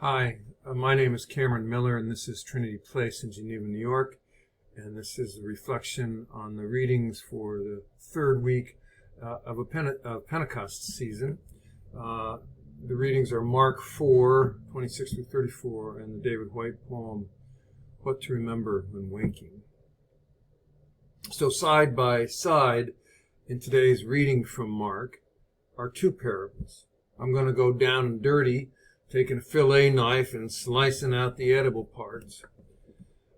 Hi, my name is Cameron Miller, and this is Trinity Place in Geneva, New York. And this is a reflection on the readings for the third week of Pentecost season. The readings are Mark 4, 26 through 34, and the David Whyte poem, What to Remember When Waking. So side by side in today's reading from Mark are two parables. I'm going to go down and dirty, taking a fillet knife and slicing out the edible parts.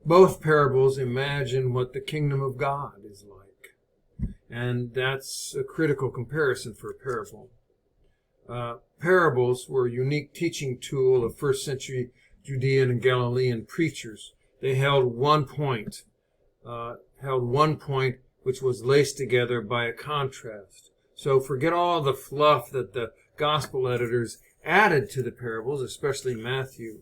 Both parables imagine what the kingdom of God is like. And that's a critical comparison for a parable. Parables were a unique teaching tool of first century Judean and Galilean preachers. They held one point which was laced together by a contrast. So forget all the fluff that the gospel editors added to the parables, especially Matthew.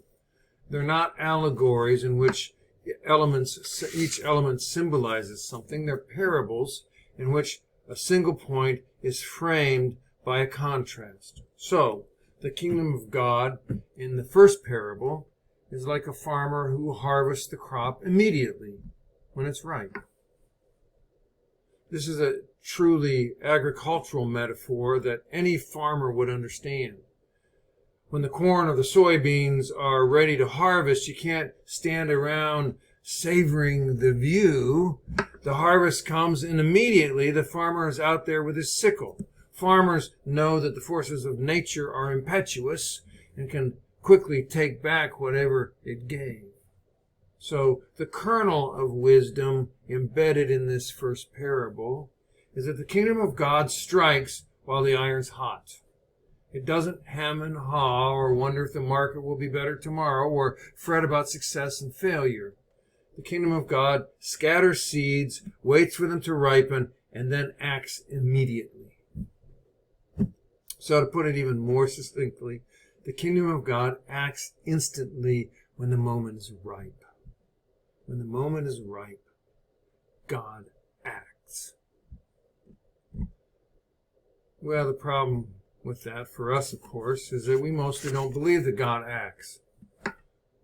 They're not allegories in which each element symbolizes something. They're parables in which a single point is framed by a contrast. So, the kingdom of God in the first parable is like a farmer who harvests the crop immediately when it's ripe. This is a truly agricultural metaphor that any farmer would understand. When the corn or the soybeans are ready to harvest, you can't stand around savoring the view. The harvest comes, and immediately the farmer is out there with his sickle. Farmers know that the forces of nature are impetuous and can quickly take back whatever it gave. So the kernel of wisdom embedded in this first parable is that the kingdom of God strikes while the iron's hot. It doesn't hem and haw or wonder if the market will be better tomorrow or fret about success and failure. The kingdom of God scatters seeds, waits for them to ripen, and then acts immediately. So to put it even more succinctly, the kingdom of God acts instantly when the moment is ripe. When the moment is ripe, God acts. Well, the problem with that, for us, of course, is that we mostly don't believe that God acts.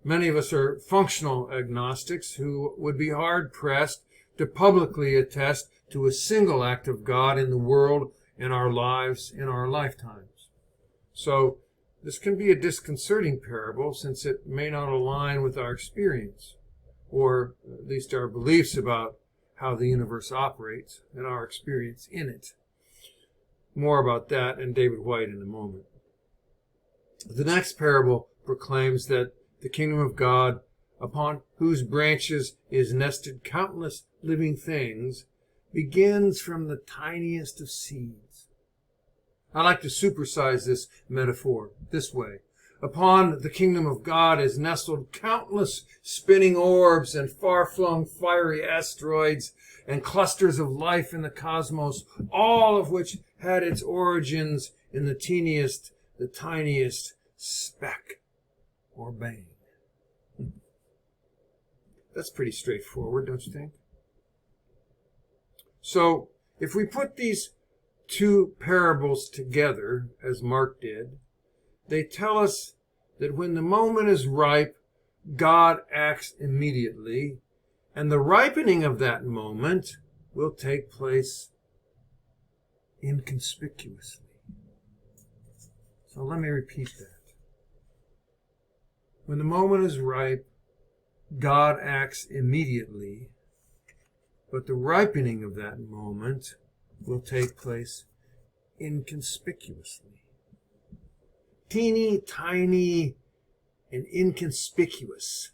Many of us are functional agnostics who would be hard-pressed to publicly attest to a single act of God in the world, in our lives, in our lifetimes. So, this can be a disconcerting parable since it may not align with our experience, or at least our beliefs about how the universe operates and our experience in it. More about that and David Whyte in a moment. The next parable proclaims that the kingdom of God, upon whose branches is nested countless living things, begins from the tiniest of seeds. I like to supersize this metaphor this way. Upon the kingdom of God is nestled countless spinning orbs and far-flung fiery asteroids and clusters of life in the cosmos, all of which had its origins in the tiniest speck or bang. That's pretty straightforward, don't you think? So, if we put these two parables together, as Mark did, they tell us that when the moment is ripe, God acts immediately, and the ripening of that moment will take place inconspicuously. So let me repeat that. When the moment is ripe, God acts immediately, but the ripening of that moment will take place inconspicuously. Teeny, tiny, and inconspicuous.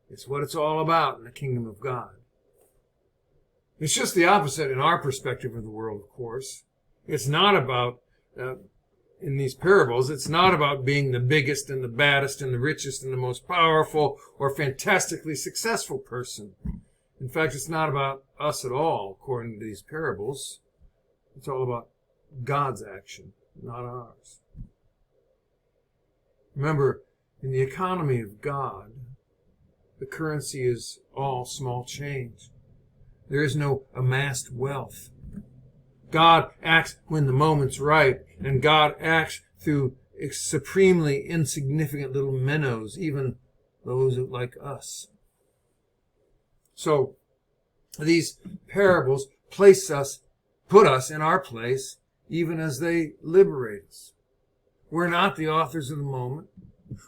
It's what it's all about in the kingdom of God. It's just the opposite in our perspective of the world, of course. It's not about, in these parables, it's not about being the biggest and the baddest and the richest and the most powerful or fantastically successful person. In fact, it's not about us at all, according to these parables. It's all about God's action, not ours. Remember, in the economy of God, the currency is all small change. There is no amassed wealth. God acts when the moment's ripe, and God acts through supremely insignificant little minnows, even those like us. So these parables put us in our place, even as they liberate us. We're not the authors of the moment.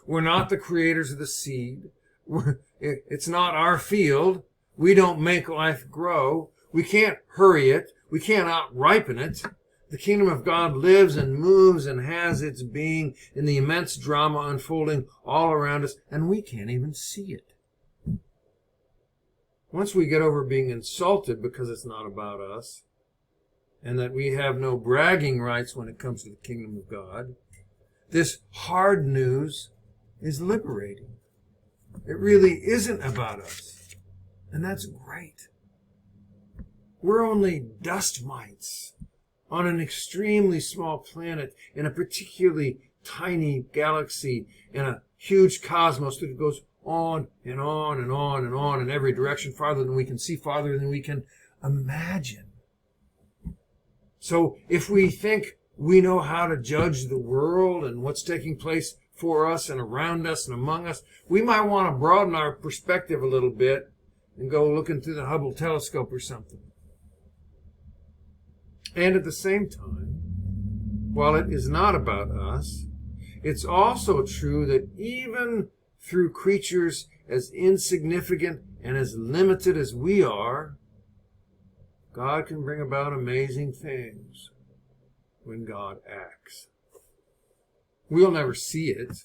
We're not the creators of the seed. It's not our field. We don't make life grow. We can't hurry it. We can't out-ripen it. The kingdom of God lives and moves and has its being in the immense drama unfolding all around us, and we can't even see it. Once we get over being insulted because it's not about us, and that we have no bragging rights when it comes to the kingdom of God, this hard news is liberating. It really isn't about us, and that's great. We're only dust mites on an extremely small planet in a particularly tiny galaxy in a huge cosmos that goes on and on and on and on in every direction, farther than we can see, farther than we can imagine. So if we think we know how to judge the world and what's taking place for us and around us and among us, we might want to broaden our perspective a little bit and go looking through the Hubble telescope or something. And at the same time, while it is not about us, it's also true that even through creatures as insignificant and as limited as we are, God can bring about amazing things when God acts. We'll never see it,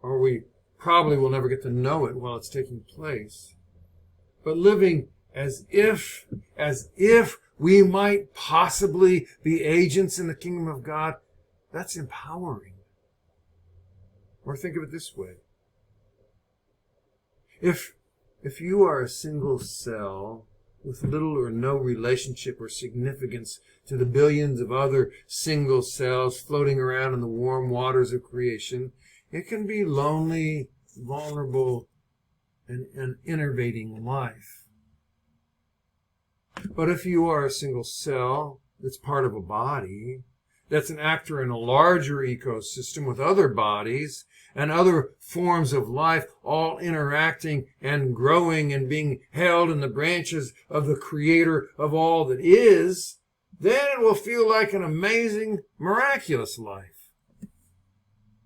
or we probably will never get to know it while it's taking place. But living as if we might possibly be agents in the kingdom of God, that's empowering. Or think of it this way. If you are a single cell with little or no relationship or significance to the billions of other single cells floating around in the warm waters of creation, it can be lonely, vulnerable, and an enervating life. But if you are a single cell that's part of a body, that's an actor in a larger ecosystem with other bodies and other forms of life, all interacting and growing and being held in the branches of the Creator of all that is, then it will feel like an amazing, miraculous life.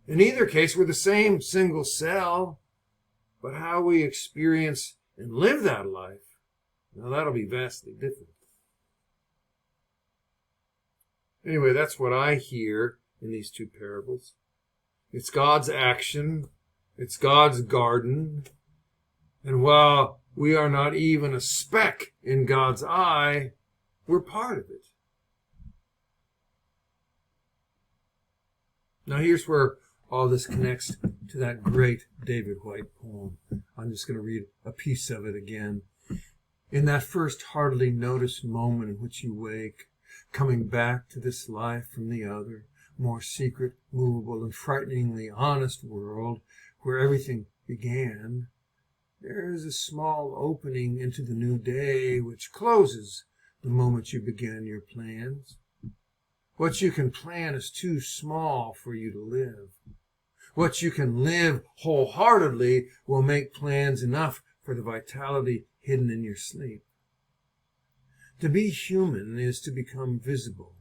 In either case, we're the same single cell, but how we experience and live that life, now that'll be vastly different. Anyway, that's what I hear in these two parables. It's God's action. It's God's garden. And while we are not even a speck in God's eye, we're part of it. Now here's where all this connects to that great David Whyte poem. I'm just going to read a piece of it again. In that first hardly noticed moment in which you wake, coming back to this life from the other, more secret, movable, and frighteningly honest world where everything began, there is a small opening into the new day which closes the moment you begin your plans. What you can plan is too small for you to live. What you can live wholeheartedly will make plans enough for the vitality hidden in your sleep. To be human is to become visible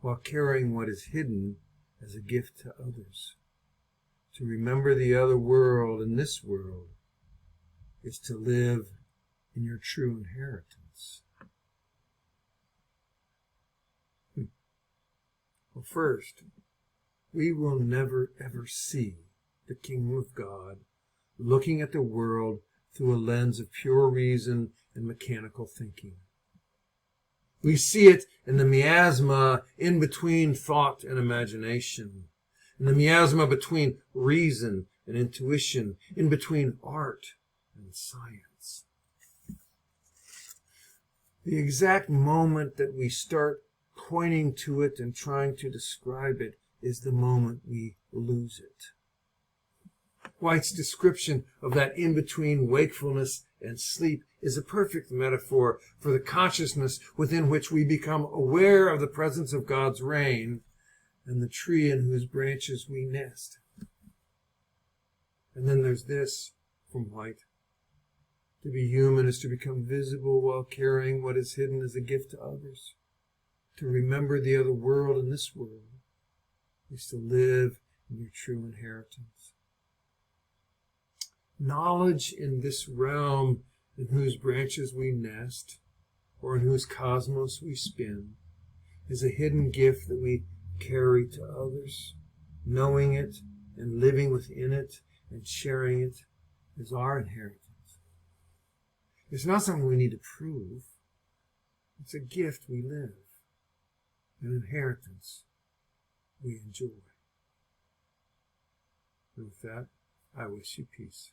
while carrying what is hidden as a gift to others. To remember the other world and this world is to live in your true inheritance. Well, first, we will never ever see the kingdom of God looking at the world through a lens of pure reason and mechanical thinking. We see it in the miasma in between thought and imagination, in the miasma between reason and intuition, in between art and science. The exact moment that we start pointing to it and trying to describe it is the moment we lose it. Whyte's description of that in-between wakefulness and sleep is a perfect metaphor for the consciousness within which we become aware of the presence of God's reign and the tree in whose branches we nest. And then there's this from Whyte. To be human is to become visible while carrying what is hidden as a gift to others. To remember the other world and this world is to live in your true inheritance. Knowledge in this realm in whose branches we nest, or in whose cosmos we spin, is a hidden gift that we carry to others. Knowing it and living within it and sharing it is our inheritance. It's not something we need to prove. It's a gift we live, an inheritance we enjoy. And with that, I wish you peace.